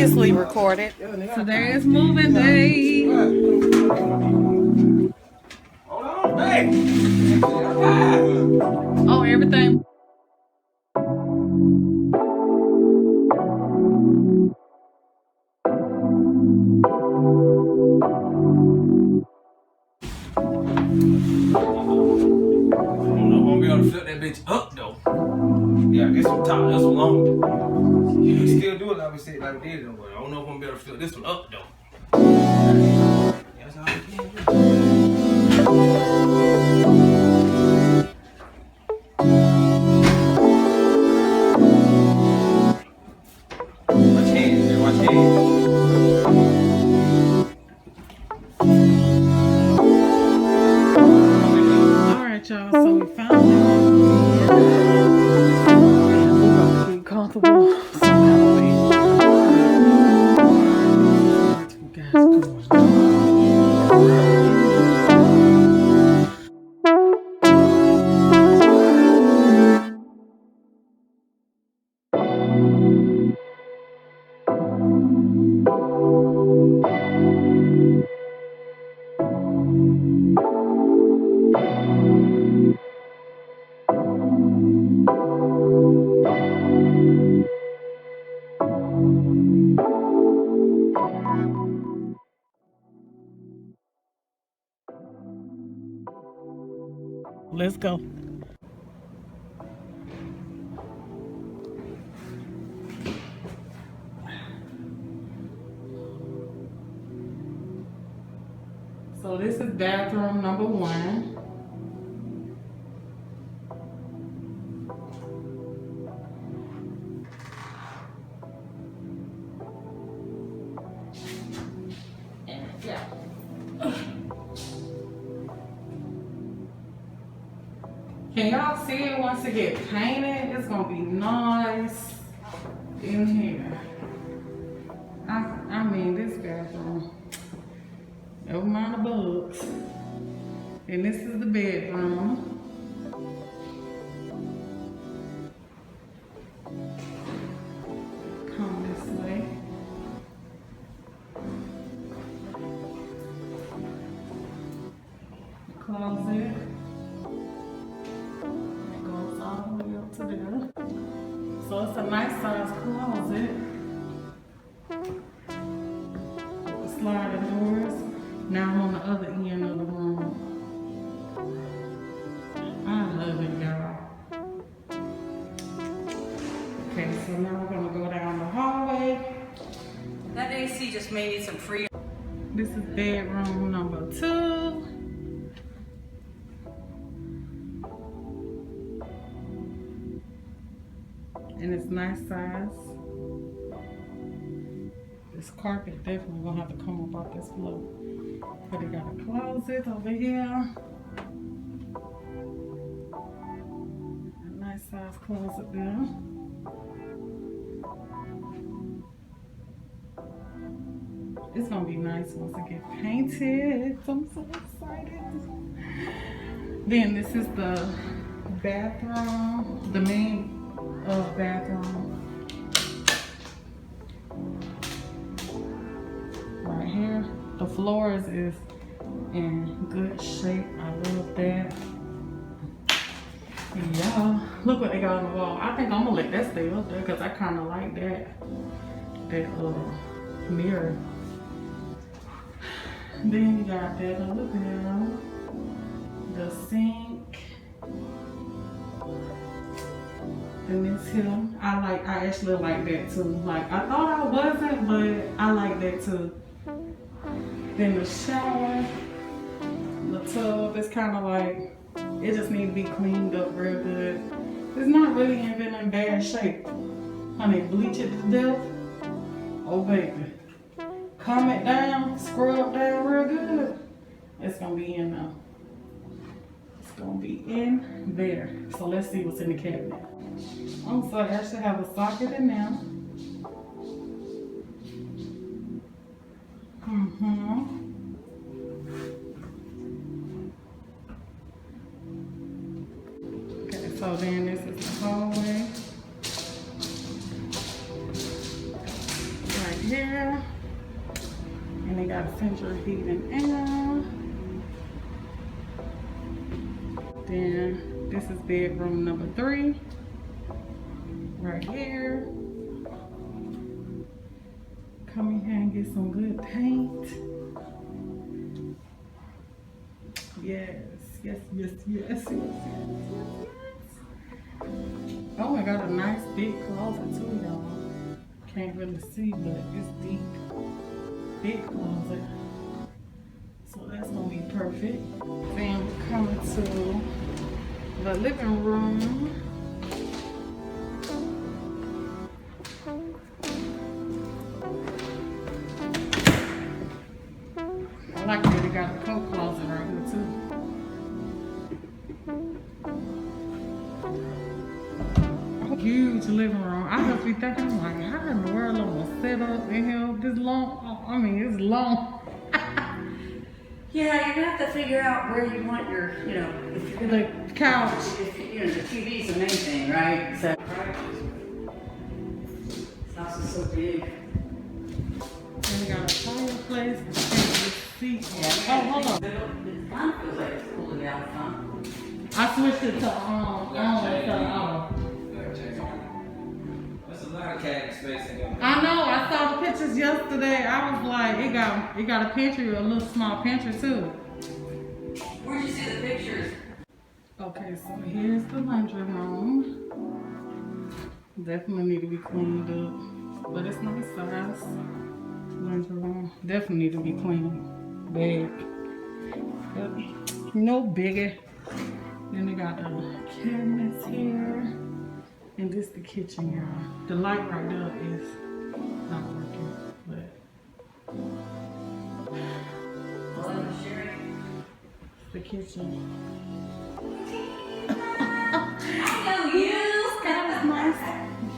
Previously recorded. Today is moving day. Oh, everything. Flip that bitch up though. Yeah, this one top, this one long. You can still do it like we said, like we did though, but I don't know if I'm gonna be able to flip this one up though. That's all I can do. Watch hands, man, watch hands. Alright, y'all, so we found it. Be comfortable somehow. You guys, come on. Let's go. So this is bathroom number 1. Can y'all see it once it gets painted? It's gonna be nice in here. I mean, this bathroom, never mind the bugs. And this is the bedroom. Come this way. The closet. All the way up to there. So it's a nice size closet. Sliding doors. Now I'm on the other end of the room. I love it, y'all. Okay, so now we're gonna go down the hallway. That AC just made it some free. This is bedroom number 2. And it's nice size. This carpet definitely gonna have to come up off this floor. But it got a closet over here. A nice size closet there. It's gonna be nice once it gets painted. I'm so excited. Then this is the bathroom, the main bathroom. Right here. The floors is in good shape. I love that. Yeah. Look what they got on the wall. I think I'm gonna let that stay up there because I kinda like that mirror. Then you got that over there. The sink. And this here, I actually like that too. Like, I thought I wasn't, but I like that too. Then the shower, the tub is kind of like, it just needs to be cleaned up real good. It's not really even in bad shape. Honey, bleach it to death. Oh baby. Calm it down, scrub down real good. It's gonna be in there. It's gonna be in there. So let's see what's in the cabinet. I'm sorry, I should have a socket in there. Okay, so then this is the hallway. Right here. And they got central heat and air. Then this is bedroom number 3. Right here. Come in here and get some good paint. Yes, yes, yes, yes, yes, yes, yes. Oh, I got a nice big closet too, y'all. Can't really see, but it's deep. Big closet. So that's gonna be perfect. Then we're coming to the living room. I like that they got a coat closet right here too. Huge living room. I just be thinking, I'm like, how in the world I'm gonna set up in here this long? I mean, it's long. Yeah, you're gonna have to figure out where you want your, you know, if you're gonna The couch. if, you know, the TV's the main thing, right? So this house is so big. And we got a fireplace. And the seat. Yeah. Oh, hold on. It kind of feels like it's cooling down, huh? I switched it to There's a lot of cabinet space in there. I know. I saw the pictures yesterday. I was like, it got a pantry, a little small pantry too. Where'd you see the pictures? Okay, so here's the laundry room. Definitely need to be cleaned up, but it's nice size. Laundry room definitely need to be cleaned. Big, but no bigger. Then they got the cabinets here, and this the kitchen, y'all. The light right there is not working, but the kitchen. That is nice.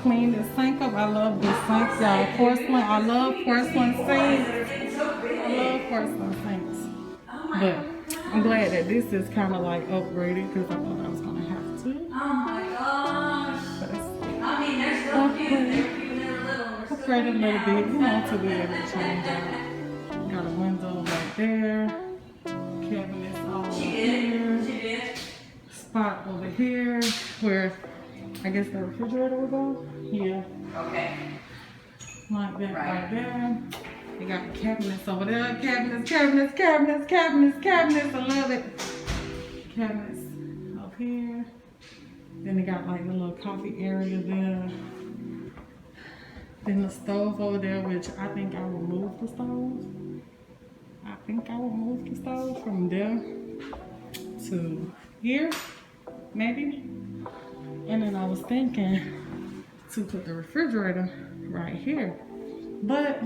Clean the sink up. I love this sink, y'all. Porcelain. I love porcelain sinks. I love porcelain sinks. But I'm glad that this is kind of like upgraded because I thought I was gonna have to. Oh my gosh. But it's I mean, they're so cute. They're cute when they were little. They're so upgraded a little cute bit, now. you know, to be able to change out. Got a window right there. Cabinets all over She here. did. Spot over here where I guess the refrigerator will go. Yeah. Okay. Like that Right. right there. They got cabinets over there. Cabinets, cabinets, cabinets, cabinets, cabinets. I love it. Cabinets up here. Then they got like a little coffee area there. Then the stove over there, which I think I will move the stove. I think I will move the stove from there to here, maybe. And then I was thinking to put the refrigerator right here. But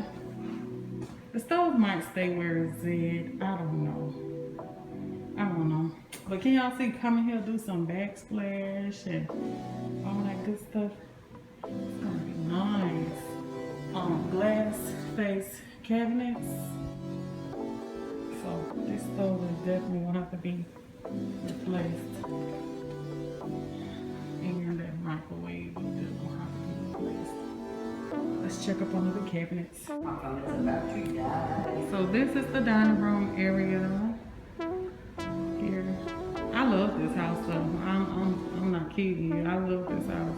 the stove might stay where it's at. I don't know. But can y'all see coming here, do some backsplash and all that good stuff? It's gonna be nice. Glass face cabinets. So this stove is definitely gonna have to be replaced. And that microwave is gonna have to be replaced. Let's check up under the cabinets. My phone is about to die. So this is the dining room area here. I love this house though. I'm not kidding you. I love this house.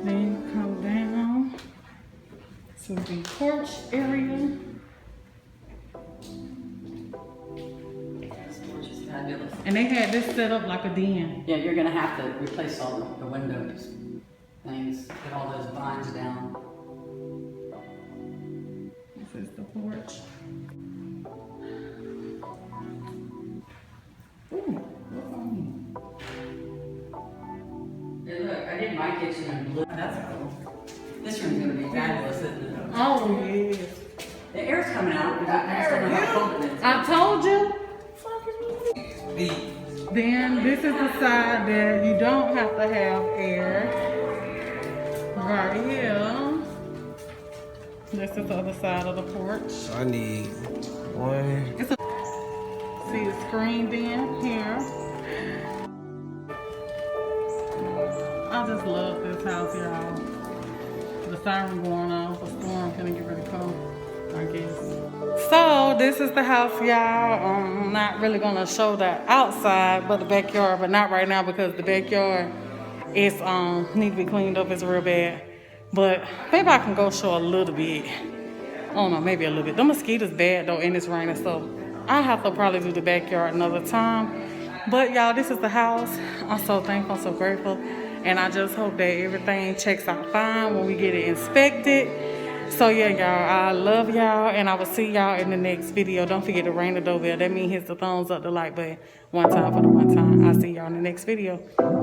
Then come down to the porch area. This porch is fabulous. And they had this set up like a den. Yeah, you're gonna have to replace all the windows, things, get all those blinds down. This is the porch. Ooh, what's on Hey, look, I did my kitchen in blue. That's cool. This room's gonna be fabulous, isn't it? here? Oh, yes. The air's coming out. Because I still don't know how cold it is. I told you. These. Then this is the side that you don't have to have air. Right here. This is the other side of the porch. I need one. It's a see it's screened in here. I just love this house, y'all. The siren going off, a storm gonna get ready to come, I guess. So this is the house, y'all. I'm not really gonna show the outside, but the backyard, but not right now because the backyard is need to be cleaned up. It's real bad. But maybe I can go show a little bit. I don't know, maybe a little bit. The mosquitoes bad though, and it's raining, so I have to probably do the backyard another time. But y'all, this is the house. I'm so thankful, I'm so grateful. And I just hope that everything checks out fine when we get it inspected. So yeah, y'all, I love y'all, and I will see y'all in the next video. Don't forget to ring the doorbell. That means hit the thumbs up, the like button. One time for the one time. I'll see y'all in the next video.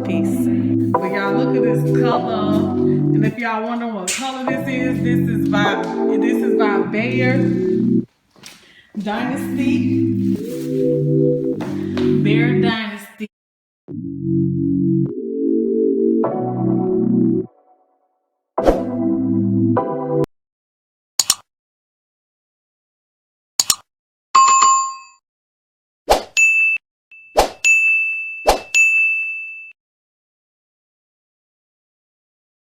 Peace. But y'all, look at this color. And if y'all wondering what color this is by Bayer Dynasty. Bayer Dynasty.